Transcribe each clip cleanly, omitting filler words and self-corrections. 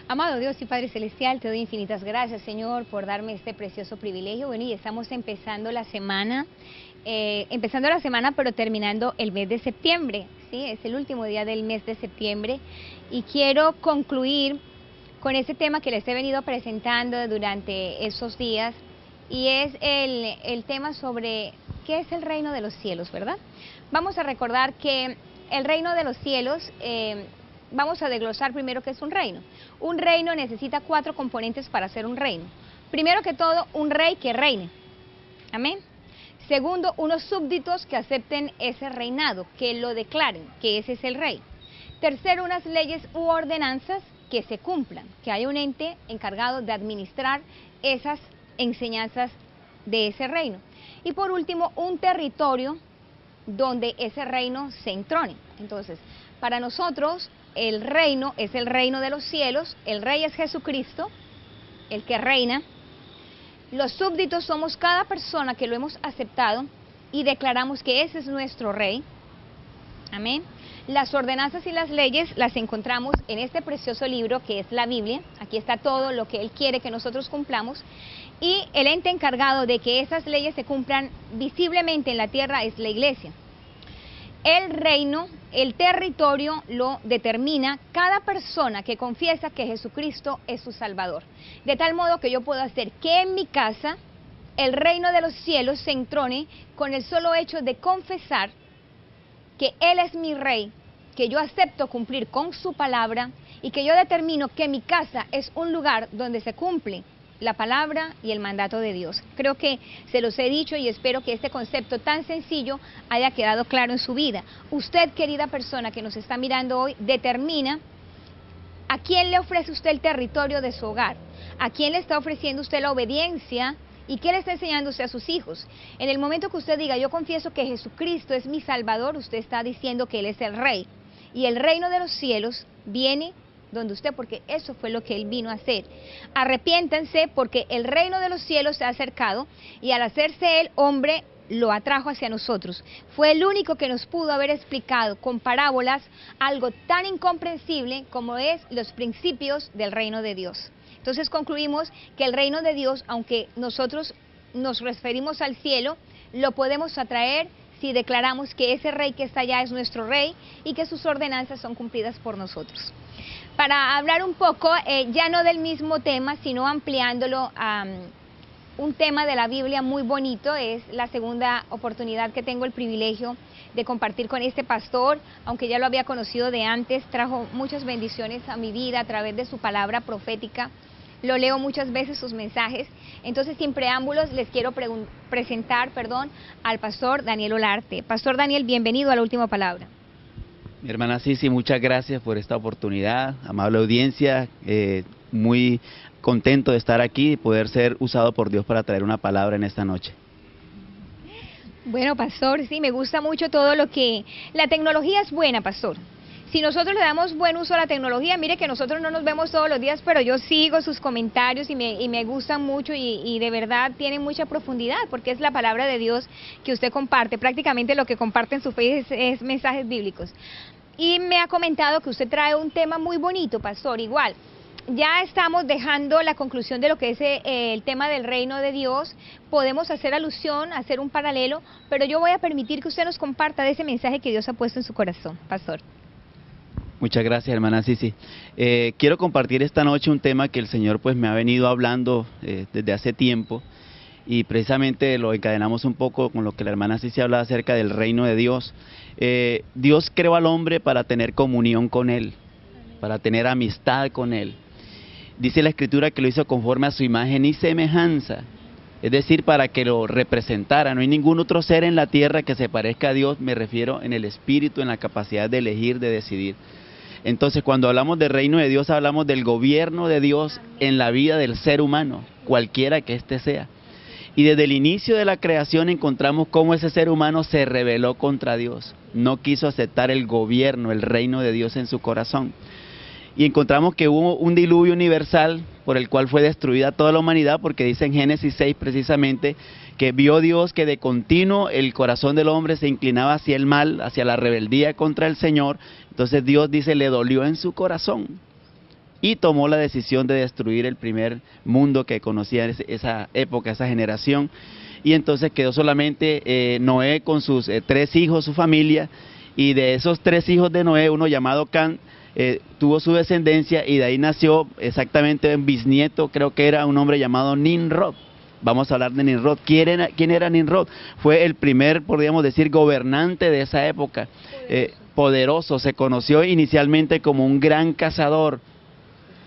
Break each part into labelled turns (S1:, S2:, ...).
S1: Amado Dios y Padre Celestial, te doy infinitas gracias, Señor, por darme este precioso privilegio. Bueno, y estamos empezando la semana, pero terminando el mes de septiembre, ¿sí? Es el último día del mes de septiembre y quiero concluir con ese tema que les he venido presentando durante esos días, y es el tema sobre qué es el reino de los cielos, ¿verdad? Vamos a recordar que el reino de los cielos, vamos a desglosar primero qué es un reino. Un reino necesita 4 componentes para ser un reino. Primero que todo, un rey que reine. Amén. Segundo, unos súbditos que acepten ese reinado, que lo declaren, que ese es el rey. Tercero, unas leyes u ordenanzas que se cumplan, que haya un ente encargado de administrar esas enseñanzas de ese reino. Y por último, un territorio donde ese reino se entrone. Entonces, para nosotros, el reino es el reino de los cielos, el rey es Jesucristo, el que reina. Los súbditos somos cada persona que lo hemos aceptado y declaramos que ese es nuestro rey. Amén. Las ordenanzas y las leyes las encontramos en este precioso libro que es la Biblia. Aquí está todo lo que Él quiere que nosotros cumplamos. Y el ente encargado de que esas leyes se cumplan visiblemente en la tierra es la iglesia. El reino, el territorio lo determina cada persona que confiesa que Jesucristo es su Salvador. De tal modo que yo puedo hacer que en mi casa el reino de los cielos se entrone con el solo hecho de confesar que Él es mi Rey, que yo acepto cumplir con su palabra y que yo determino que mi casa es un lugar donde se cumple la palabra y el mandato de Dios. Creo que se los he dicho y espero que este concepto tan sencillo haya quedado claro en su vida. Usted, querida persona que nos está mirando hoy, determina a quién le ofrece usted el territorio de su hogar, a quién le está ofreciendo usted la obediencia y qué le está enseñando usted a sus hijos. En el momento que usted diga, yo confieso que Jesucristo es mi Salvador, usted está diciendo que Él es el Rey. Y el reino de los cielos viene donde usted, porque eso fue lo que Él vino a hacer. Arrepiéntanse porque el reino de los cielos se ha acercado, y al hacerse Él hombre, lo atrajo hacia nosotros. Fue el único que nos pudo haber explicado con parábolas algo tan incomprensible como es los principios del reino de Dios. Entonces concluimos que el reino de Dios, aunque nosotros nos referimos al cielo, lo podemos atraer si declaramos que ese rey que está allá es nuestro rey y que sus ordenanzas son cumplidas por nosotros. Para hablar un poco, ya no del mismo tema, sino ampliándolo a un tema de la Biblia muy bonito, es la segunda oportunidad que tengo el privilegio de compartir con este pastor. Aunque ya lo había conocido de antes, trajo muchas bendiciones a mi vida a través de su palabra profética. Lo leo muchas veces sus mensajes. Entonces, sin preámbulos, les quiero presentar al pastor Daniel Olarte. Pastor Daniel, bienvenido a La Última Palabra.
S2: Mi hermana Cici, muchas gracias por esta oportunidad, amable audiencia, muy contento de estar aquí y poder ser usado por Dios para traer una palabra en esta noche.
S1: Bueno, pastor, sí, me gusta mucho todo lo que... La tecnología es buena, pastor. Si nosotros le damos buen uso a la tecnología, mire que nosotros no nos vemos todos los días, pero yo sigo sus comentarios y me gustan mucho y de verdad tienen mucha profundidad, porque es la palabra de Dios que usted comparte. Prácticamente lo que comparte en su Facebook es mensajes bíblicos. Y me ha comentado que usted trae un tema muy bonito, pastor. Igual, ya estamos dejando la conclusión de lo que es el tema del reino de Dios. Podemos hacer alusión, hacer un paralelo, pero yo voy a permitir que usted nos comparta de ese mensaje que Dios ha puesto en su corazón, pastor.
S2: Muchas gracias, hermana Cici. Quiero compartir esta noche un tema que el Señor pues me ha venido hablando desde hace tiempo, y precisamente lo encadenamos un poco con lo que la hermana Cici hablaba acerca del reino de Dios. Dios creó al hombre para tener comunión con Él, para tener amistad con Él. Dice la Escritura que lo hizo conforme a su imagen y semejanza, es decir, para que lo representara. No hay ningún otro ser en la tierra que se parezca a Dios, me refiero en el espíritu, en la capacidad de elegir, de decidir. Entonces, cuando hablamos del reino de Dios, hablamos del gobierno de Dios en la vida del ser humano, cualquiera que éste sea. Y desde el inicio de la creación encontramos cómo ese ser humano se rebeló contra Dios. No quiso aceptar el gobierno, el reino de Dios en su corazón. Y encontramos que hubo un diluvio universal por el cual fue destruida toda la humanidad, porque dice en Génesis 6 precisamente que vio Dios que de continuo el corazón del hombre se inclinaba hacia el mal, hacia la rebeldía contra el Señor. Entonces Dios dice, le dolió en su corazón y tomó la decisión de destruir el primer mundo que conocía esa época, esa generación. Y entonces quedó solamente Noé con sus 3 hijos, su familia, y de esos 3 hijos de Noé, uno llamado Can, tuvo su descendencia, y de ahí nació exactamente un bisnieto, creo que era un hombre llamado Nimrod. Vamos a hablar de Nimrod. ¿Quién era Nimrod? Fue el primer, podríamos decir, gobernante de esa época, poderoso. Se conoció inicialmente como un gran cazador,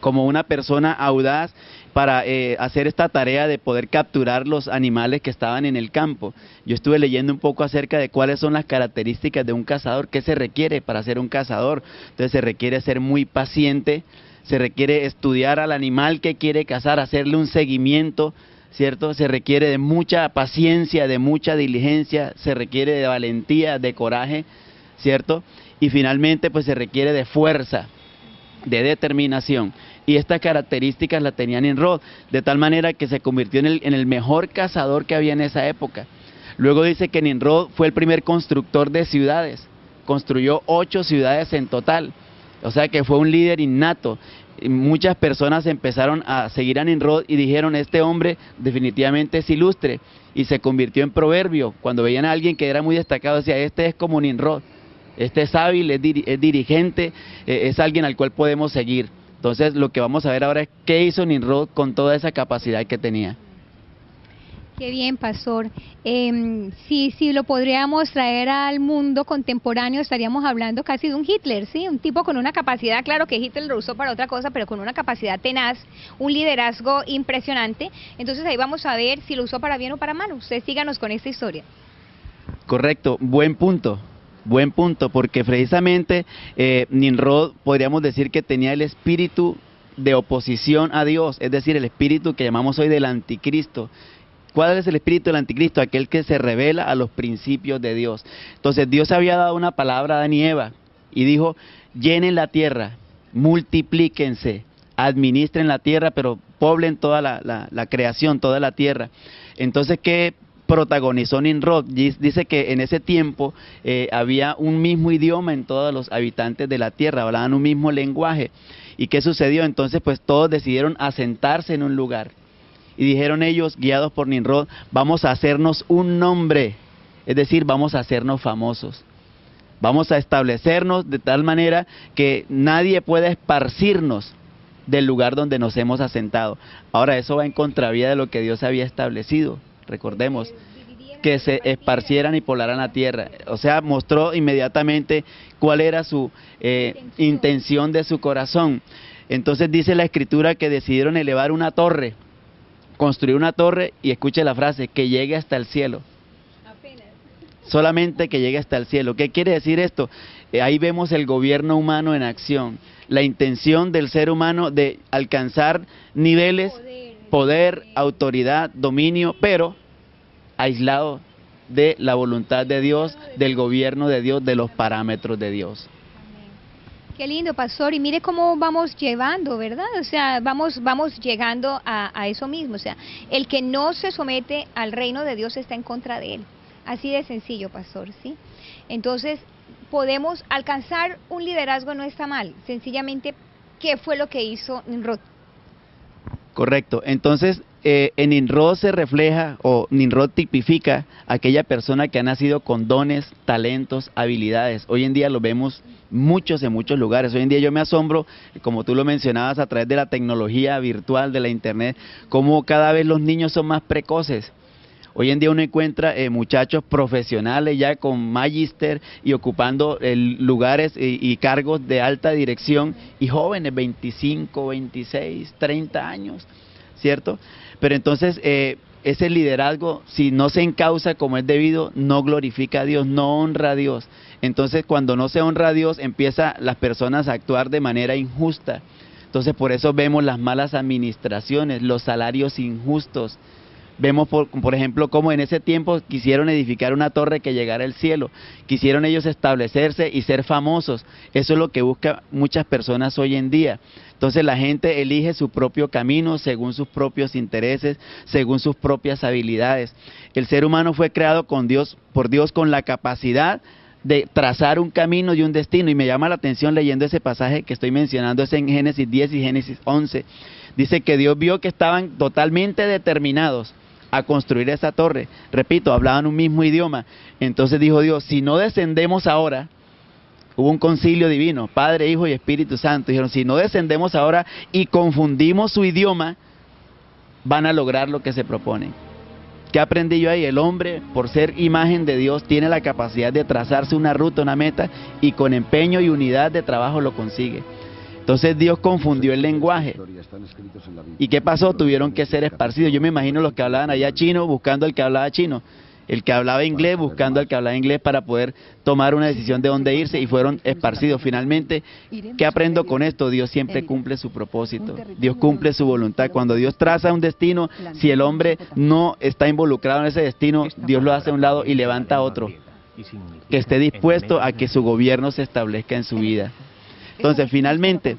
S2: como una persona audaz para hacer esta tarea de poder capturar los animales que estaban en el campo. Yo estuve leyendo un poco acerca de cuáles son las características de un cazador, qué se requiere para ser un cazador. Entonces se requiere ser muy paciente, se requiere estudiar al animal que quiere cazar, hacerle un seguimiento, ¿cierto? Se requiere de mucha paciencia, de mucha diligencia, se requiere de valentía, de coraje, ¿cierto? Y finalmente pues se requiere de fuerza, de determinación. Y estas características las tenía Nimrod, de tal manera que se convirtió en el mejor cazador que había en esa época. Luego dice que Nimrod fue el primer constructor de ciudades, construyó 8 ciudades en total, o sea que fue un líder innato. Y muchas personas empezaron a seguir a Nimrod y dijeron, este hombre definitivamente es ilustre, y se convirtió en proverbio. Cuando veían a alguien que era muy destacado, decía, este es como Nimrod, este es hábil, es dirigente, es alguien al cual podemos seguir. Entonces lo que vamos a ver ahora es qué hizo Nimrod con toda esa capacidad que tenía.
S1: Qué bien, pastor. Si lo podríamos traer al mundo contemporáneo, estaríamos hablando casi de un Hitler, ¿sí? Un tipo con una capacidad, claro que Hitler lo usó para otra cosa, pero con una capacidad tenaz, un liderazgo impresionante. Entonces ahí vamos a ver si lo usó para bien o para mal. Usted síganos con esta historia.
S2: Correcto, buen punto, porque precisamente Nimrod podríamos decir que tenía el espíritu de oposición a Dios, es decir, el espíritu que llamamos hoy del anticristo. ¿Cuál es el espíritu del anticristo? Aquel que se revela a los principios de Dios. Entonces Dios había dado una palabra a Adán y Eva y dijo, llenen la tierra, multiplíquense, administren la tierra, pero poblen toda la creación, toda la tierra. Entonces, ¿qué protagonizó Nimrod? Dice que en ese tiempo había un mismo idioma en todos los habitantes de la tierra, hablaban un mismo lenguaje. ¿Y qué sucedió? Entonces pues todos decidieron asentarse en un lugar. Y dijeron ellos, guiados por Nimrod, vamos a hacernos un nombre, es decir, vamos a hacernos famosos. Vamos a establecernos de tal manera que nadie pueda esparcirnos del lugar donde nos hemos asentado. Ahora eso va en contravía de lo que Dios había establecido. Recordemos que se esparcieran y poblaran la tierra. O sea, mostró inmediatamente cuál era su intención de su corazón. Entonces dice la Escritura que decidieron elevar una torre, construir una torre, y escuche la frase, que llegue hasta el cielo. Apenas. Solamente que llegue hasta el cielo. ¿Qué quiere decir esto? Ahí vemos el gobierno humano en acción, la intención del ser humano de alcanzar niveles, poder, autoridad, dominio, pero aislado de la voluntad de Dios, del gobierno de Dios, de los parámetros de Dios.
S1: Qué lindo, pastor, y mire cómo vamos llevando, ¿verdad? O sea, vamos llegando a eso mismo, o sea, el que no se somete al reino de Dios está en contra de él, así de sencillo, pastor, ¿sí? Entonces, podemos alcanzar un liderazgo, no está mal, sencillamente, ¿qué fue lo que hizo Nimrod?
S2: Correcto, entonces en Nimrod se refleja, o Nimrod tipifica aquella persona que ha nacido con dones, talentos, habilidades. Hoy en día lo vemos muchos en muchos lugares. Hoy en día yo me asombro, como tú lo mencionabas, a través de la tecnología virtual, de la internet, cómo cada vez los niños son más precoces. Hoy en día uno encuentra muchachos profesionales ya con magíster y ocupando lugares y cargos de alta dirección, y jóvenes, 25, 26, 30 años, ¿cierto? Pero entonces ese liderazgo, si no se encausa como es debido, no glorifica a Dios, no honra a Dios. Entonces cuando no se honra a Dios, empiezan las personas a actuar de manera injusta. Entonces por eso vemos las malas administraciones, los salarios injustos. Vemos, por ejemplo, cómo en ese tiempo quisieron edificar una torre que llegara al cielo. Quisieron ellos establecerse y ser famosos. Eso es lo que buscan muchas personas hoy en día. Entonces la gente elige su propio camino según sus propios intereses, según sus propias habilidades. El ser humano fue creado por Dios con la capacidad de trazar un camino y un destino. Y me llama la atención leyendo ese pasaje que estoy mencionando, es en Génesis 10 y Génesis 11. Dice que Dios vio que estaban totalmente determinados a construir esa torre. Repito, hablaban un mismo idioma. Entonces dijo Dios, si no descendemos ahora, hubo un concilio divino, Padre, Hijo y Espíritu Santo. Dijeron, si no descendemos ahora y confundimos su idioma, van a lograr lo que se proponen. ¿Qué aprendí yo ahí? El hombre, por ser imagen de Dios, tiene la capacidad de trazarse una ruta, una meta, y con empeño y unidad de trabajo lo consigue. Entonces Dios confundió el lenguaje. ¿Y qué pasó? Tuvieron que ser esparcidos. Yo me imagino los que hablaban allá chino buscando al que hablaba chino, el que hablaba inglés buscando al que hablaba inglés para poder tomar una decisión de dónde irse, y fueron esparcidos. Finalmente, ¿qué aprendo con esto? Dios siempre cumple su propósito, Dios cumple su voluntad. Cuando Dios traza un destino, si el hombre no está involucrado en ese destino, Dios lo hace a un lado y levanta a otro que esté dispuesto a que su gobierno se establezca en su vida. Entonces, finalmente,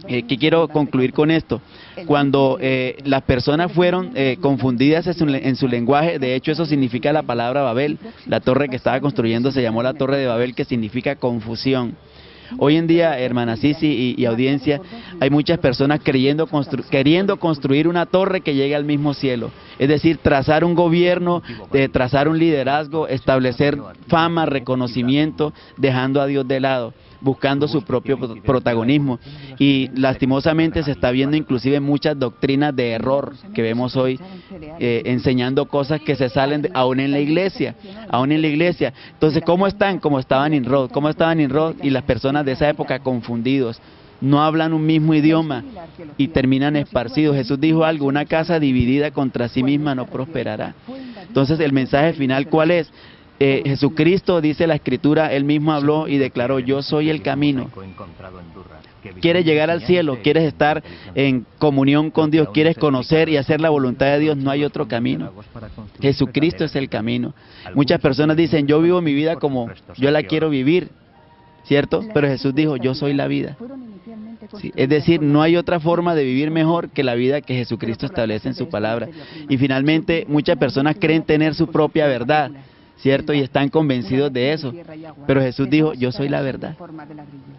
S2: ¿qué quiero concluir con esto? Cuando las personas fueron confundidas en su lenguaje, de hecho eso significa la palabra Babel, la torre que estaba construyendo se llamó la Torre de Babel, que significa confusión. Hoy en día, hermana Sisi y audiencia, hay muchas personas queriendo construir una torre que llegue al mismo cielo. Es decir, trazar un gobierno, trazar un liderazgo, establecer fama, reconocimiento, dejando a Dios de lado, buscando su propio protagonismo. Y lastimosamente se está viendo inclusive muchas doctrinas de error que vemos hoy, enseñando cosas que se salen aún en la iglesia, Entonces, ¿cómo están? Como estaban Nimrod, y las personas de esa época confundidos, no hablan un mismo idioma y terminan esparcidos. Jesús dijo algo, una casa dividida contra sí misma no prosperará. Entonces, el mensaje final, ¿cuál es? Jesucristo, dice la Escritura, Él mismo habló y declaró, yo soy el camino. ¿Quieres llegar al cielo? ¿Quieres estar en comunión con Dios? ¿Quieres conocer y hacer la voluntad de Dios? No hay otro camino. Jesucristo es el camino. Muchas personas dicen, yo vivo mi vida como yo la quiero vivir, ¿cierto? Pero Jesús dijo, yo soy la vida. Sí, es decir, no hay otra forma de vivir mejor que la vida que Jesucristo establece en su palabra. Y finalmente, muchas personas creen tener su propia verdad, ¿cierto? Y están convencidos de eso. Pero Jesús dijo, yo soy la verdad.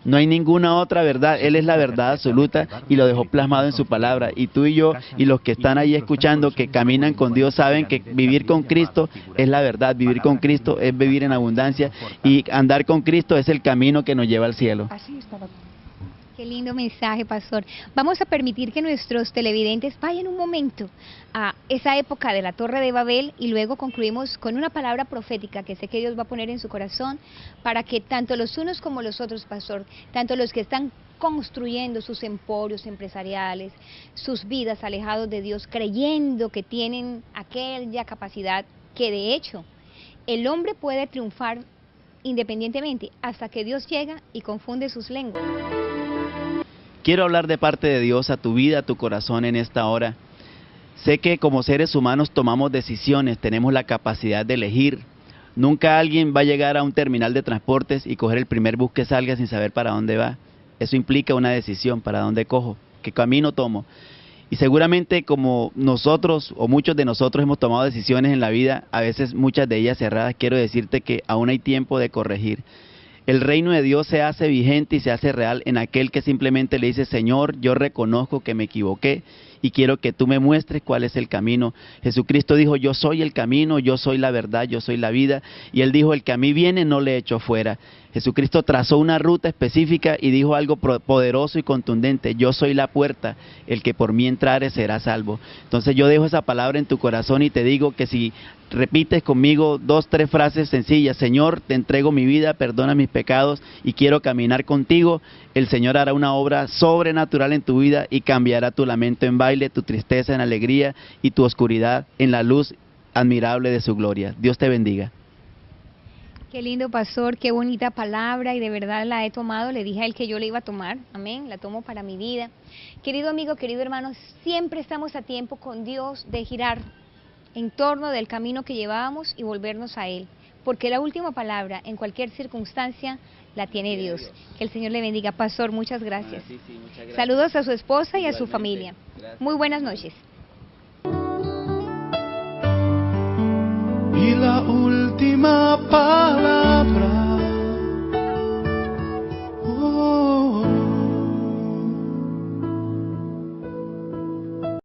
S2: No hay ninguna otra verdad. Él es la verdad absoluta y lo dejó plasmado en su palabra. Y tú y yo y los que están ahí escuchando, que caminan con Dios, saben que vivir con Cristo es la verdad. Vivir con Cristo es vivir en abundancia, y andar con Cristo es el camino que nos lleva al cielo.
S1: Qué lindo mensaje, pastor. Vamos a permitir que nuestros televidentes vayan un momento a esa época de la Torre de Babel, y luego concluimos con una palabra profética que sé que Dios va a poner en su corazón para que tanto los unos como los otros, pastor, tanto los que están construyendo sus emporios empresariales, sus vidas alejados de Dios, creyendo que tienen aquella capacidad que de hecho el hombre puede triunfar independientemente hasta que Dios llega y confunde sus lenguas.
S2: Quiero hablar de parte de Dios a tu vida, a tu corazón en esta hora. Sé que como seres humanos tomamos decisiones, tenemos la capacidad de elegir. Nunca alguien va a llegar a un terminal de transportes y coger el primer bus que salga sin saber para dónde va. Eso implica una decisión, para dónde cojo, qué camino tomo. Y seguramente como nosotros o muchos de nosotros hemos tomado decisiones en la vida, a veces muchas de ellas erradas, quiero decirte que aún hay tiempo de corregir. El reino de Dios se hace vigente y se hace real en aquel que simplemente le dice, Señor, yo reconozco que me equivoqué y quiero que tú me muestres cuál es el camino. Jesucristo dijo, yo soy el camino, yo soy la verdad, yo soy la vida. Y Él dijo, el que a mí viene no le echo fuera. Jesucristo trazó una ruta específica y dijo algo poderoso y contundente, yo soy la puerta, el que por mí entrare será salvo. Entonces yo dejo esa palabra en tu corazón y te digo que si repites conmigo 2, 3 frases sencillas, Señor, te entrego mi vida, perdona mis pecados y quiero caminar contigo, el Señor hará una obra sobrenatural en tu vida y cambiará tu lamento en baile, tu tristeza en alegría y tu oscuridad en la luz admirable de su gloria. Dios te bendiga.
S1: Qué lindo, pastor, qué bonita palabra, y de verdad la he tomado, le dije a él que yo la iba a tomar, amén, la tomo para mi vida. Querido amigo, querido hermano, siempre estamos a tiempo con Dios de girar en torno del camino que llevábamos y volvernos a Él, porque la última palabra en cualquier circunstancia la tiene Dios. Que el Señor le bendiga, pastor, muchas gracias.
S2: Sí, muchas gracias.
S1: Saludos a su esposa y
S2: Igualmente,
S1: a su familia.
S2: gracias.
S1: Muy buenas noches.
S3: Y la última palabra